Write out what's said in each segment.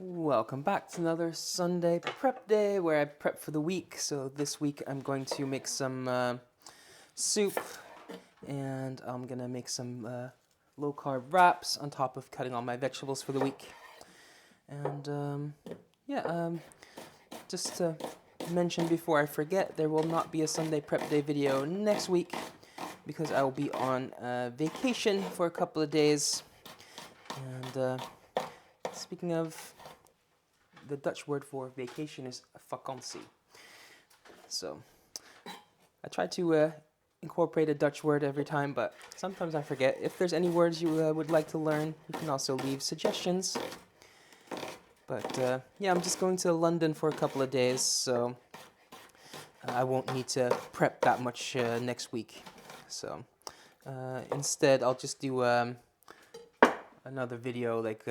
Welcome back to another Sunday prep day where I prep for the week. So this week I'm going to make some soup and I'm going to make some low carb wraps on top of cutting all my vegetables for the week. And just to mention before I forget, there will not be a Sunday prep day video next week because I will be on vacation for a couple of days. And speaking of, the Dutch word for vacation is vakantie. So I try to incorporate a Dutch word every time, but sometimes I forget. If there's any words you would like to learn, you can also leave suggestions. But yeah, I'm just going to London for a couple of days, so I won't need to prep that much next week. So instead, I'll just do another video like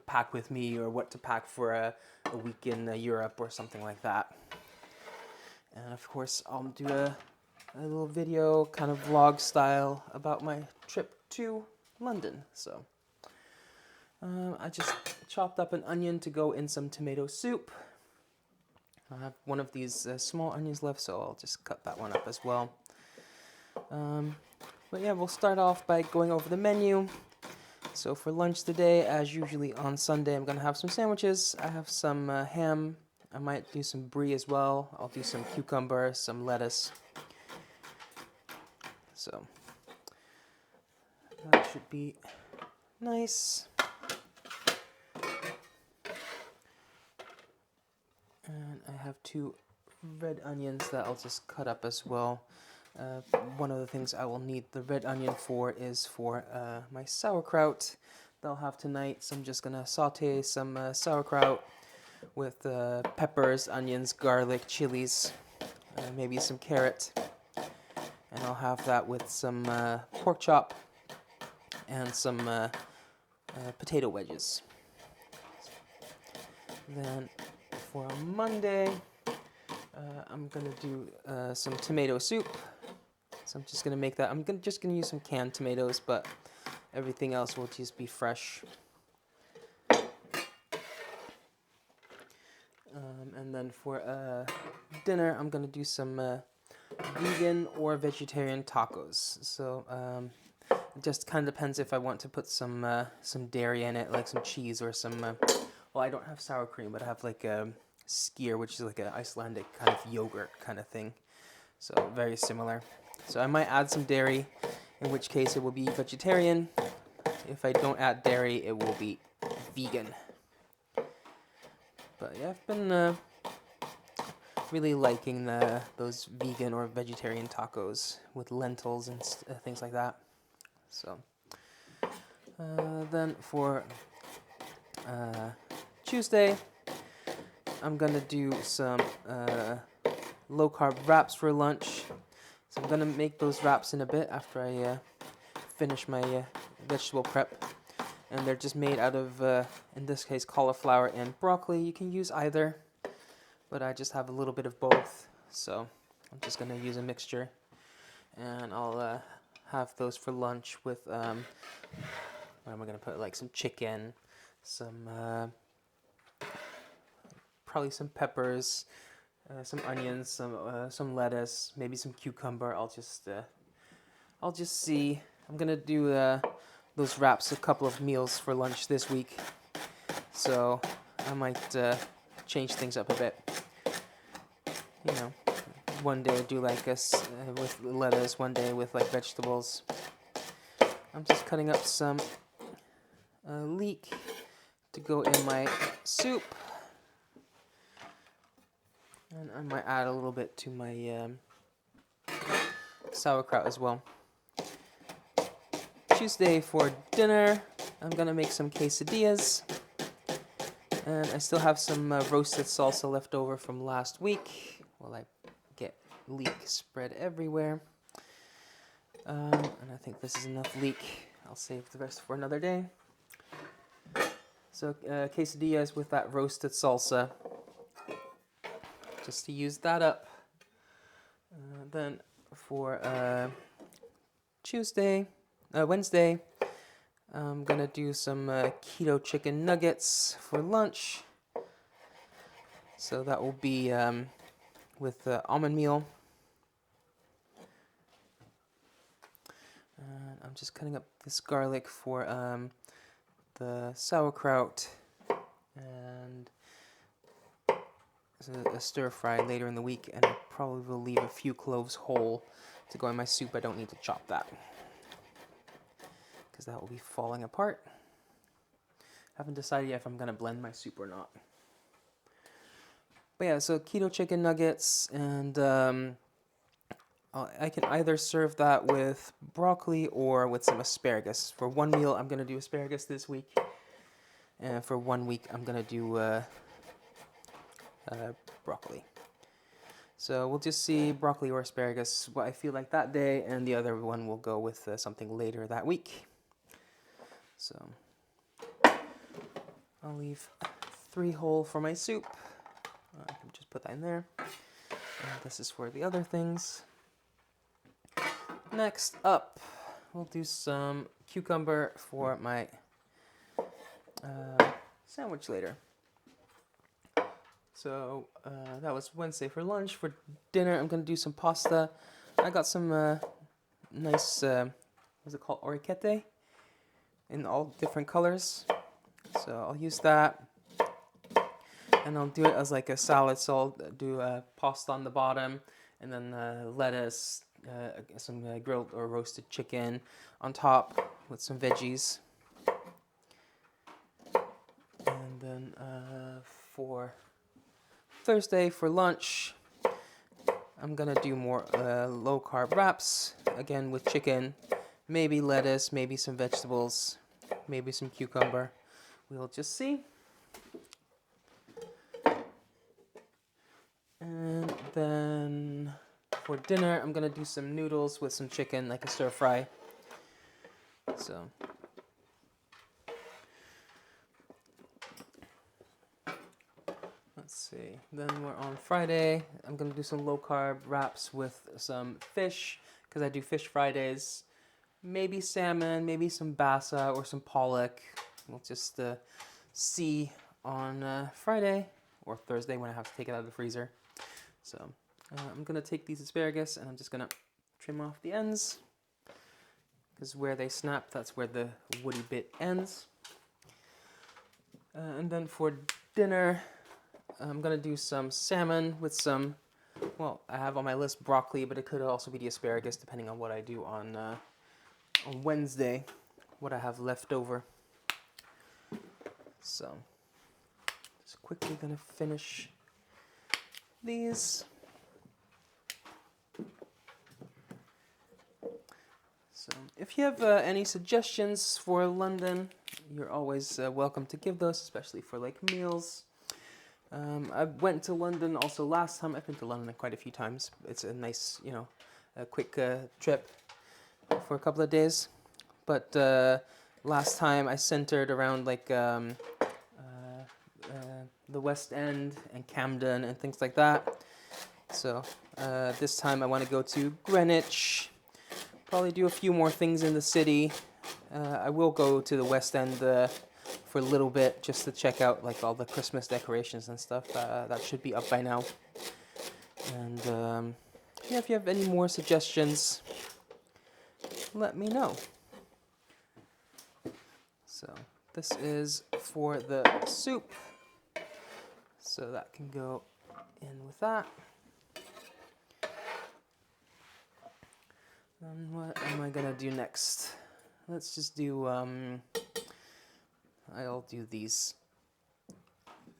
pack with me or what to pack for a week in Europe or something like that. And of course, I'll do a little video, kind of vlog style, about my trip to London. So I just chopped up an onion to go in some tomato soup. I have one of these small onions left, so I'll just cut that one up as well. But yeah, we'll start off by going over the menu. So for lunch today, as usually on Sunday, I'm going to have some sandwiches. I have some ham. I might do some brie as well. I'll do some cucumber, some lettuce. So that should be nice. And I have 2 red onions that I'll just cut up as well. One of the things I will need the red onion for is for my sauerkraut that I'll have tonight. So I'm just going to saute some sauerkraut with peppers, onions, garlic, chilies, maybe some carrot. And I'll have that with some pork chop and some potato wedges. Then for Monday, I'm going to do some tomato soup. So I'm just going to make that. Just going to use some canned tomatoes, but everything else will just be fresh. And then for dinner, I'm going to do some vegan or vegetarian tacos. So it just kind of depends if I want to put some dairy in it, like some cheese or some... well, I don't have sour cream, but I have like skyr, which is like an Icelandic kind of yogurt kind of thing. So very similar. So I might add some dairy, in which case it will be vegetarian. If I don't add dairy, it will be vegan. But yeah, I've been really liking those vegan or vegetarian tacos with lentils and things like that. So then for Tuesday, I'm gonna do some low carb wraps for lunch. So I'm gonna make those wraps in a bit after I finish my vegetable prep. And they're just made out of, in this case, cauliflower and broccoli. You can use either, but I just have a little bit of both. So I'm just gonna use a mixture. And I'll have those for lunch with, what am I gonna put? Like some chicken, some, probably some peppers, some onions, some lettuce, maybe some cucumber. I'll just see. I'm gonna do those wraps a couple of meals for lunch this week, so I might change things up a bit. You know, one day do like with lettuce, one day with like vegetables. I'm just cutting up some leek to go in my soup. And I might add a little bit to my sauerkraut as well. Tuesday for dinner, I'm going to make some quesadillas. And I still have some roasted salsa left over from last week. While I get leek spread everywhere. And I think this is enough leek. I'll save the rest for another day. So quesadillas with that roasted salsa. Just to use that up. Then for Wednesday, I'm gonna do some keto chicken nuggets for lunch. So that will be with almond meal. And I'm just cutting up this garlic for the sauerkraut and a stir fry later in the week, and I probably will leave a few cloves whole to go in my soup. I don't need to chop that because that will be falling apart. Haven't decided yet if I'm gonna blend my soup or not. But yeah, so keto chicken nuggets, and I can either serve that with broccoli or with some asparagus. For one meal, I'm gonna do asparagus this week, and for 1 week, I'm gonna do broccoli. So we'll just see broccoli or asparagus, what I feel like that day, and the other one will go with something later that week. So I'll leave 3 whole for my soup. I can just put that in there. And this is for the other things. Next up, we'll do some cucumber for my sandwich later. So that was Wednesday for lunch. For dinner, I'm gonna do some pasta. I got some nice, what's it called, orecchiette, in all different colors. So I'll use that, and I'll do it as like a salad. So I'll do pasta on the bottom, and then lettuce, some grilled or roasted chicken on top with some veggies. And then for Thursday for lunch, I'm gonna do more low carb wraps, again with chicken, maybe lettuce, maybe some vegetables, maybe some cucumber. We'll just see. And then for dinner, I'm gonna do some noodles with some chicken, like a stir fry. So let's see. Then we're on Friday. I'm gonna do some low carb wraps with some fish, because I do fish Fridays. Maybe salmon, maybe some bassa or some pollock. We'll just see on Friday or Thursday when I have to take it out of the freezer. So I'm gonna take these asparagus and I'm just gonna trim off the ends, because where they snap, that's where the woody bit ends. And then for dinner, I'm gonna do some salmon with some, well, I have on my list broccoli, but it could also be the asparagus depending on what I do on Wednesday, what I have left over. So just quickly gonna finish these. So if you have any suggestions for London, you're always welcome to give those, especially for like meals. I went to London also last time. I've been to London quite a few times. It's a nice, a quick trip for a couple of days. But last time I centered around like the West End and Camden and things like that. So this time I want to go to Greenwich. Probably do a few more things in the city. I will go to the West End for a little bit just to check out like all the Christmas decorations and stuff. That should be up by now. And yeah, if you have any more suggestions, let me know. So this is for the soup. So that can go in with that. And what am I gonna do next? Let's just do, I'll do these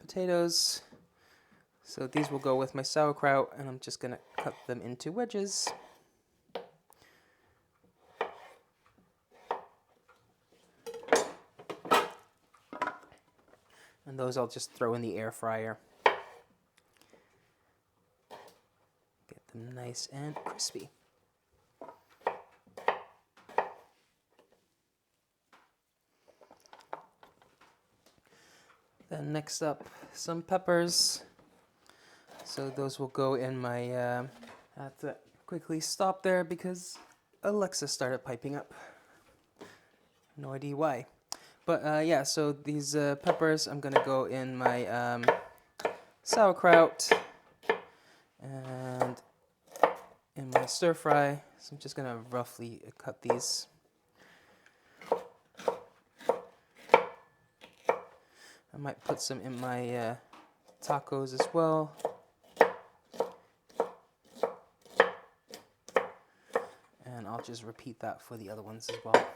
potatoes. So these will go with my sauerkraut, and I'm just gonna cut them into wedges. And those I'll just throw in the air fryer. Get them nice and crispy. Then next up, some peppers. So those will go in my, I have to quickly stop there because Alexa started piping up. No idea why. But yeah, so these peppers, I'm gonna go in my sauerkraut and in my stir fry. So I'm just gonna roughly cut these. I might put some in my tacos as well. And I'll just repeat that for the other ones as well.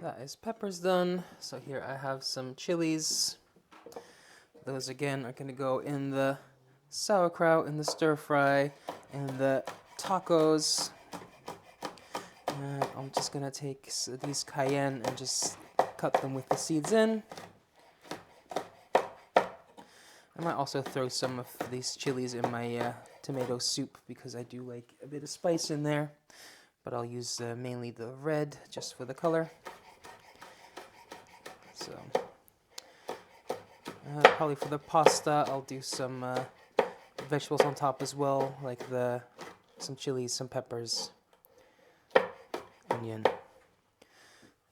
That is peppers done. So here I have some chilies. Those again are going to go in the sauerkraut, in the stir fry, and the tacos. And I'm just going to take these cayenne and just cut them with the seeds in. I might also throw some of these chilies in my tomato soup because I do like a bit of spice in there. But I'll use mainly the red just for the color. So probably for the pasta, I'll do some vegetables on top as well, like some chilies, some peppers, onion.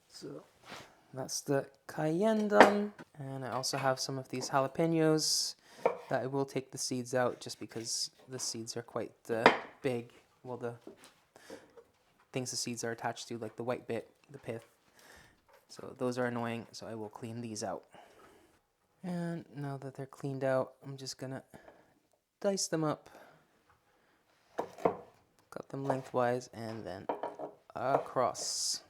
So that's the cayenne done. And I also have some of these jalapenos that I will take the seeds out just because the seeds are quite big. Well, the things the seeds are attached to, like the white bit, the pith. So those are annoying, so I will clean these out. And now that they're cleaned out, I'm just gonna dice them up, cut them lengthwise, and then across.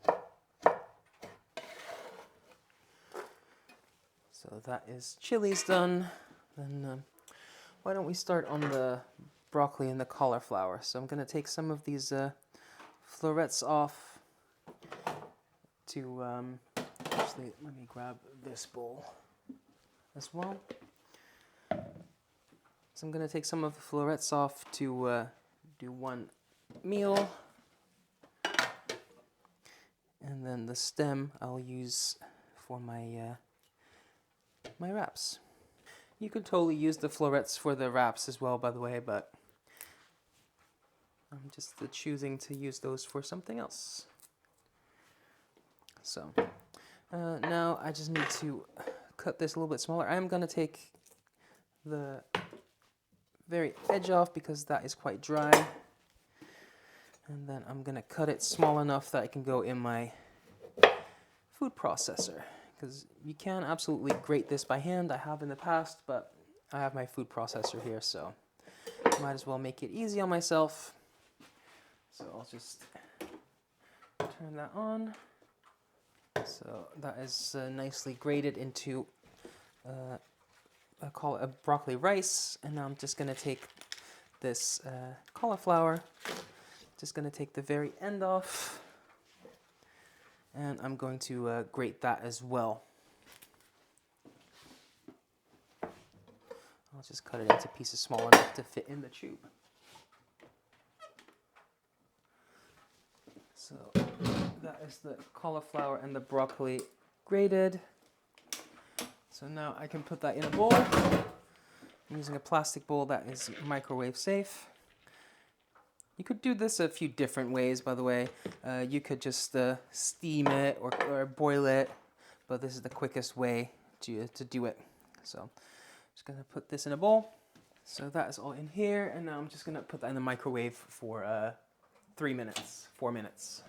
So that is chilies done. Then why don't we start on the broccoli and the cauliflower? So I'm gonna take some of these florets off to, actually let me grab this bowl as well. So I'm gonna take some of the florets off to do one meal. And then the stem I'll use for my my wraps. You could totally use the florets for the wraps as well, by the way, but I'm just choosing to use those for something else. So now I just need to cut this a little bit smaller. I'm gonna take the very edge off because that is quite dry. And then I'm gonna cut it small enough that I can go in my food processor. Because you can absolutely grate this by hand. I have in the past, but I have my food processor here, so might as well make it easy on myself. So I'll just turn that on. So that is nicely grated into I call it a broccoli rice. And now I'm just gonna take this cauliflower, just gonna take the very end off. And I'm going to grate that as well. I'll just cut it into pieces small enough to fit in the tube. So that is the cauliflower and the broccoli grated. So now I can put that in a bowl. I'm using a plastic bowl that is microwave safe. You could do this a few different ways, by the way. You could just steam it or boil it, but this is the quickest way to do it. So I'm just gonna put this in a bowl. So that is all in here, and now I'm just gonna put that in the microwave for 3 minutes, 4 minutes.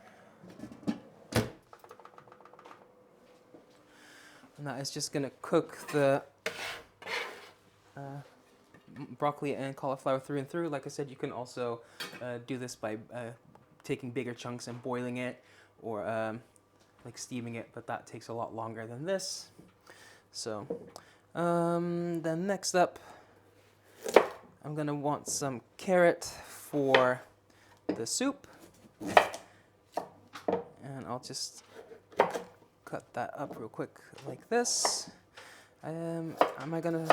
And that is just gonna cook the broccoli and cauliflower through and through. Like I said, you can also do this by taking bigger chunks and boiling it, or like steaming it, but that takes a lot longer than this. So then next up, I'm gonna want some carrot for the soup, and I'll just cut that up real quick like this. Am I gonna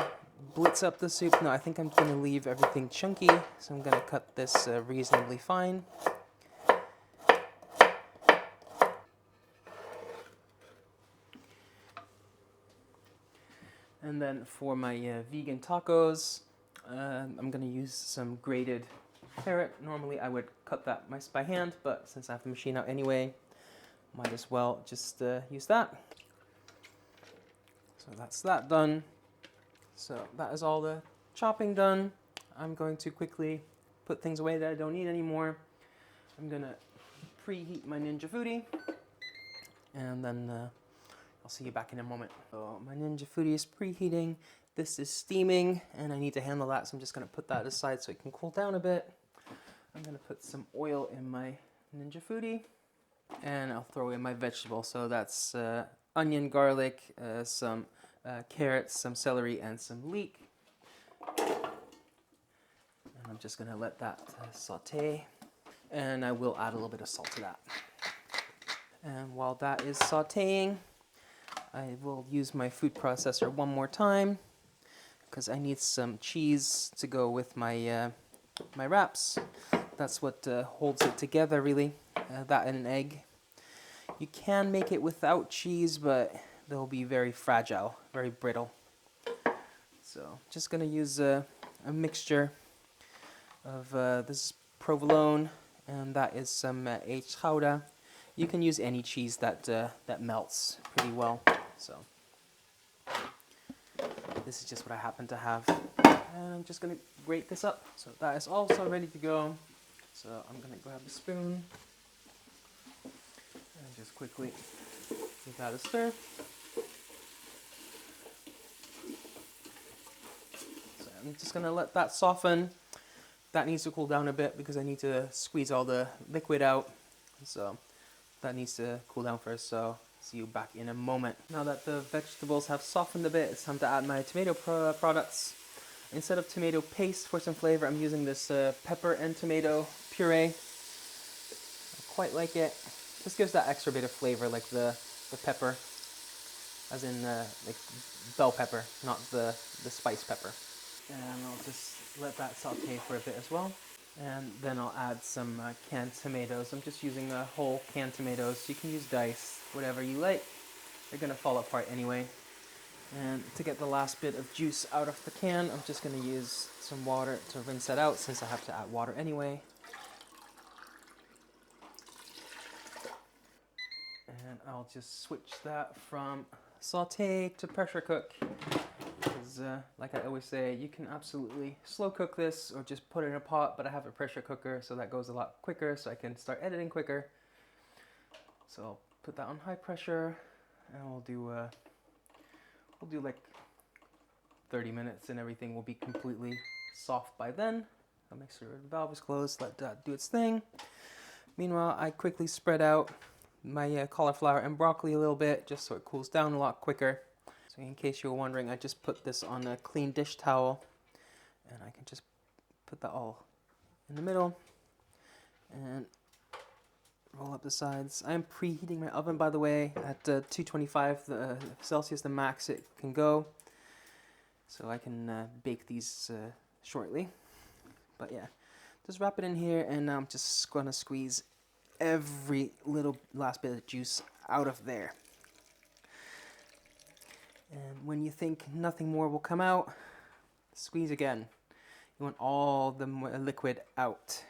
blitz up the soup? No, I think I'm gonna leave everything chunky, so I'm gonna cut this reasonably fine. And then for my vegan tacos, I'm gonna use some grated carrot. Normally I would cut that by hand, but since I have the machine out anyway, might as well just use that. So that's that done. So that is all the chopping done. I'm going to quickly put things away that I don't need anymore. I'm gonna preheat my Ninja Foodi, and then I'll see you back in a moment. So my Ninja Foodi is preheating. This is steaming, and I need to handle that, so I'm just gonna put that aside so it can cool down a bit. I'm gonna put some oil in my Ninja Foodi, and I'll throw in my vegetables. So that's onion, garlic, some carrots, some celery, and some leek. And I'm just gonna let that saute, and I will add a little bit of salt to that. And while that is sauteing, I will use my food processor one more time because I need some cheese to go with my my wraps. That's what holds it together, really. That and an egg. You can make it without cheese, but they'll be very fragile, very brittle. So just gonna use a mixture of this is provolone, and that is some H Gouda. You can use any cheese that that melts pretty well. So this is just what I happen to have, and I'm just gonna grate this up. So that is also ready to go. So I'm gonna grab a spoon and just quickly give that a stir. So I'm just gonna let that soften. That needs to cool down a bit because I need to squeeze all the liquid out. So that needs to cool down first. So see you back in a moment. Now that the vegetables have softened a bit, it's time to add my tomato products. Instead of tomato paste for some flavor, I'm using this pepper and tomato puree. I quite like it. Just gives that extra bit of flavor, like the pepper, as in like bell pepper, not the spice pepper. And I'll just let that saute for a bit as well. And then I'll add some canned tomatoes. I'm just using whole canned tomatoes. You can use diced, whatever you like. They're gonna fall apart anyway. And to get the last bit of juice out of the can, I'm just gonna use some water to rinse that out since I have to add water anyway. And I'll just switch that from saute to pressure cook. Because like I always say, you can absolutely slow cook this or just put it in a pot, but I have a pressure cooker, so that goes a lot quicker, so I can start editing quicker. So I'll put that on high pressure, and we'll do like 30 minutes, and everything will be completely soft by then. I'll make sure the valve is closed, let that do its thing. Meanwhile, I quickly spread out my cauliflower and broccoli a little bit, just so it cools down a lot quicker. So in case you were wondering, I just put this on a clean dish towel, and I can just put that all in the middle and roll up the sides. I'm preheating my oven, by the way, at 225 Celsius, the max it can go. So I can bake these shortly. But yeah, just wrap it in here, and now I'm just gonna squeeze every little last bit of juice out of there. And when you think nothing more will come out, squeeze again. You want all the liquid out.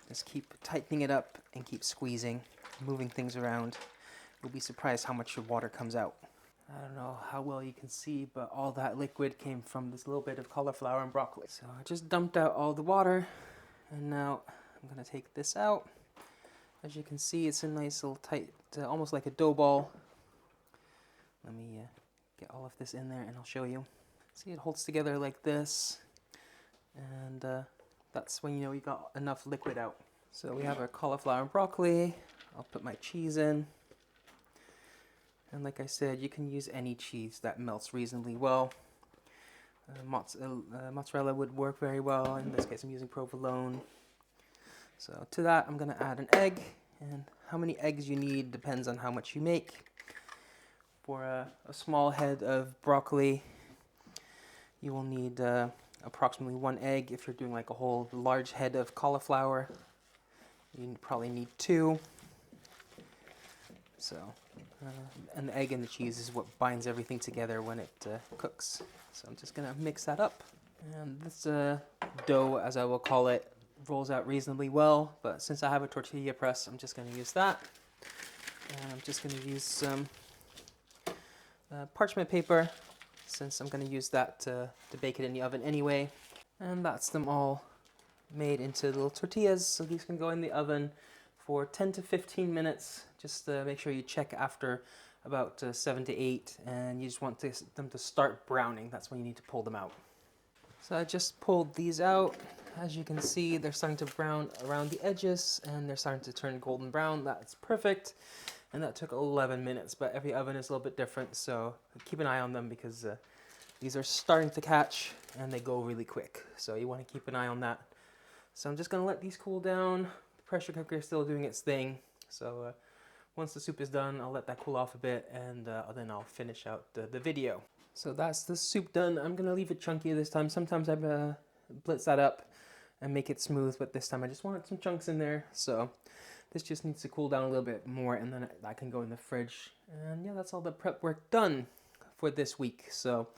Just keep tightening it up and keep squeezing, moving things around. You'll be surprised how much water comes out. I don't know how well you can see, but all that liquid came from this little bit of cauliflower and broccoli. So I just dumped out all the water, and now I'm gonna take this out. As you can see, it's a nice little tight, almost like a dough ball. Let me get all of this in there and I'll show you. See, it holds together like this, and that's when you know you got enough liquid out. So we have our cauliflower and broccoli. I'll put my cheese in. And like I said, you can use any cheese that melts reasonably well. Mozzarella would work very well. In this case, I'm using provolone. So to that, I'm gonna add an egg. And how many eggs you need depends on how much you make. For a small head of broccoli, you will need approximately 1 egg. If you're doing like a whole large head of cauliflower, you probably need 2. So, and the egg and the cheese is what binds everything together when it cooks. So I'm just gonna mix that up. And this dough, as I will call it, rolls out reasonably well, but since I have a tortilla press, I'm just going to use that. And I'm just going to use some parchment paper, since I'm going to use that to bake it in the oven anyway. And that's them all made into little tortillas, so these can go in the oven for 10 to 15 minutes. Just make sure you check after about 7 to 8, and you just want them to start browning. That's when you need to pull them out. So I just pulled these out. As you can see, they're starting to brown around the edges, and they're starting to turn golden brown. That's perfect. And that took 11 minutes, but every oven is a little bit different, so keep an eye on them because these are starting to catch and they go really quick. So you want to keep an eye on that. So I'm just going to let these cool down. The pressure cooker is still doing its thing. So once the soup is done, I'll let that cool off a bit, and then I'll finish out the video. So that's the soup done. I'm going to leave it chunky this time. Sometimes I blitz that up and make it smooth, but this time I just wanted some chunks in there. So this just needs to cool down a little bit more, and then that can go in the fridge. And yeah, that's all the prep work done for this week. So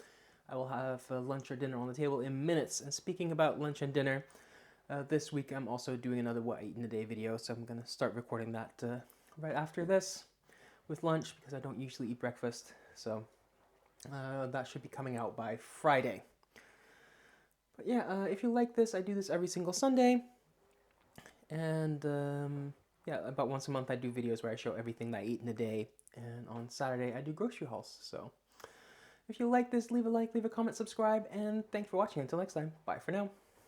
I will have lunch or dinner on the table in minutes. And speaking about lunch and dinner, this week I'm also doing another What I Eat in a Day video. So I'm going to start recording that right after this with lunch, because I don't usually eat breakfast. So that should be coming out by Friday. But yeah, if you like this, I do this every single Sunday. And yeah, about once a month I do videos where I show everything that I eat in a day. And on Saturday I do grocery hauls. So if you like this, leave a like, leave a comment, subscribe, and thanks for watching. Until next time, bye for now.